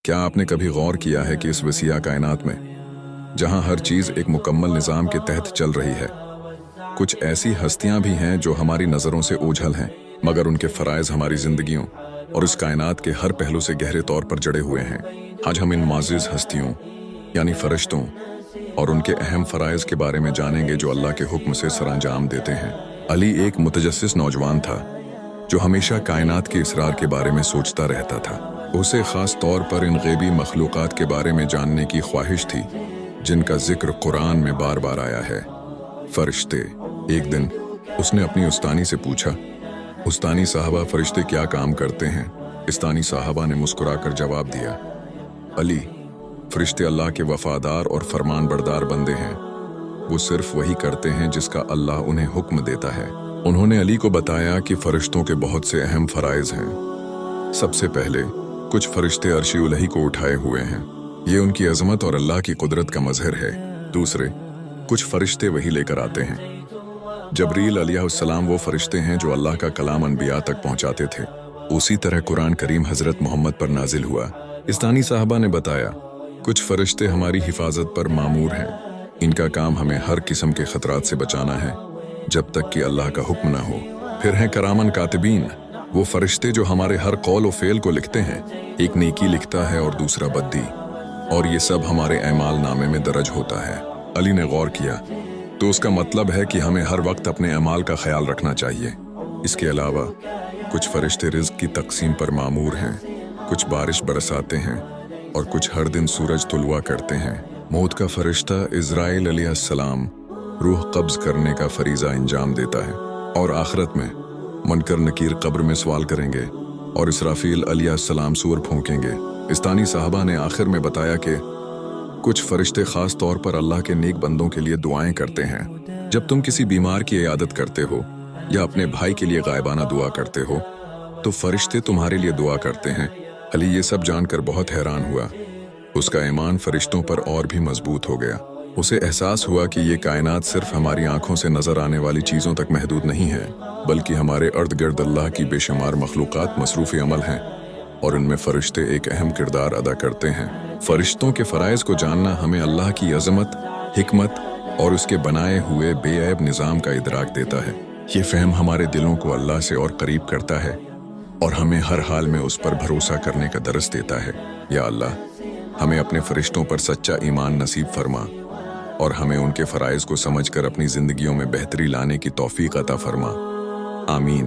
क्या आपने कभी गौर किया है कि इस वसीआ कायनात में, जहां हर चीज एक मुकम्मल निज़ाम के तहत चल रही है, कुछ ऐसी हस्तियां भी हैं जो हमारी नज़रों से ओझल हैं, मगर उनके फ़राइज़ हमारी ज़िंदगियों और इस कायनात के हर पहलू से गहरे तौर पर जड़े हुए हैं। आज हम इन माजिज़ हस्तियों यानी फ़रिश्तों और उनके अहम फ़राइज़ के बारे में जानेंगे जो अल्लाह के हुक्म से सरअंजाम देते हैं। अली एक मुतजस्सिस नौजवान था जो हमेशा कायनात के इसरार के बारे में सोचता रहता था। उसे ख़ास तौर पर इन गैबी मखलूक़ात के बारे में जानने की ख्वाहिश थी जिनका जिक्र कुरान में बार बार आया है। फरिश्ते। एक दिन उसने अपनी उस्तानी से पूछा, उस्तानी साहबा, फरिश्ते क्या काम करते हैं? उस्तानी साहबा ने मुस्कुराकर जवाब दिया, अली, फरिश्ते अल्लाह के वफादार और फरमान बरदार बंदे हैं। वो सिर्फ वही करते हैं जिसका अल्लाह उन्हें हुक्म देता है। उन्होंने अली को बताया कि फरिश्तों के बहुत से अहम फ़राइज़ हैं। सबसे पहले कुछ फरिश्ते अर्श उलही को उठाए हुए हैं। ये उनकी अज़मत और अल्लाह की कुदरत का मज़हर है। दूसरे कुछ फरिश्ते वही लेकर आते हैं। जबरील अलैहिस्सलाम वो फरिश्ते हैं जो अल्लाह का कलाम अनबिया तक पहुंचाते थे। उसी तरह कुरान करीम हज़रत मोहम्मद पर नाजिल हुआ। इस्तानी साहबा ने बताया, कुछ फरिश्ते हमारी हिफाजत पर मामूर हैं। इनका काम हमें हर किस्म के ख़तरात से बचाना है जब तक कि अल्लाह का हुक्म ना हो। फिर हैं करामन कातिबीन, वो फरिश्ते जो हमारे हर कौल और फेल को लिखते हैं। एक नेकी लिखता है और दूसरा बद्दी, और ये सब हमारे ऐमाल नामे में दर्ज होता है। अली ने गौर किया, तो उसका मतलब है कि हमें हर वक्त अपने ऐमाल का ख्याल रखना चाहिए। इसके अलावा कुछ फरिश्ते रिज़्क़ की तकसीम पर मामूर हैं, कुछ बारिश बरसाते हैं और कुछ हर दिन सूरज तुलवा करते हैं। मौत का फरिश्ता इज़राइल अलैहिस्सलाम रूह कब्ज़ करने का फरीज़ा अंजाम देता है, और आखिरत में मुनकर नकीर कब्र में सवाल करेंगे और इसराफील अलैहिस्सलाम सूर फूंकेंगे। इस्तानी साहबा ने आखिर में बताया कि कुछ फरिश्ते ख़ास तौर पर अल्लाह के नेक बंदों के लिए दुआएं करते हैं। जब तुम किसी बीमार की इयादत करते हो या अपने भाई के लिए गायबाना दुआ करते हो तो फरिश्ते तुम्हारे लिए दुआ करते हैं। अली ये सब जानकर बहुत हैरान हुआ। उसका ईमान फरिश्तों पर और भी मजबूत हो गया। उसे एहसास हुआ कि ये कायनात सिर्फ हमारी आंखों से नजर आने वाली चीज़ों तक महदूद नहीं है, बल्कि हमारे अर्द गिर्द अल्लाह की बेशुमार मखलूक़ात मसरूफ़ अमल हैं, और इनमें फ़रिश्ते एक अहम किरदार अदा करते हैं। फ़रिश्तों के फ़राइज़ को जानना हमें अल्लाह की अज़मत, हिकमत और उसके बनाए हुए बेऐब निज़ाम का इदराक देता है। ये फ़हम हमारे दिलों को अल्लाह से और करीब करता है और हमें हर हाल में उस पर भरोसा करने का दरस देता है। या अल्लाह, हमें अपने फ़रिश्तों पर सच्चा ईमान नसीब फरमा और हमें उनके फ़राइज़ को समझकर अपनी ज़िंदगियों में बेहतरी लाने की तौफ़ीक़ अता फरमा। आमीन।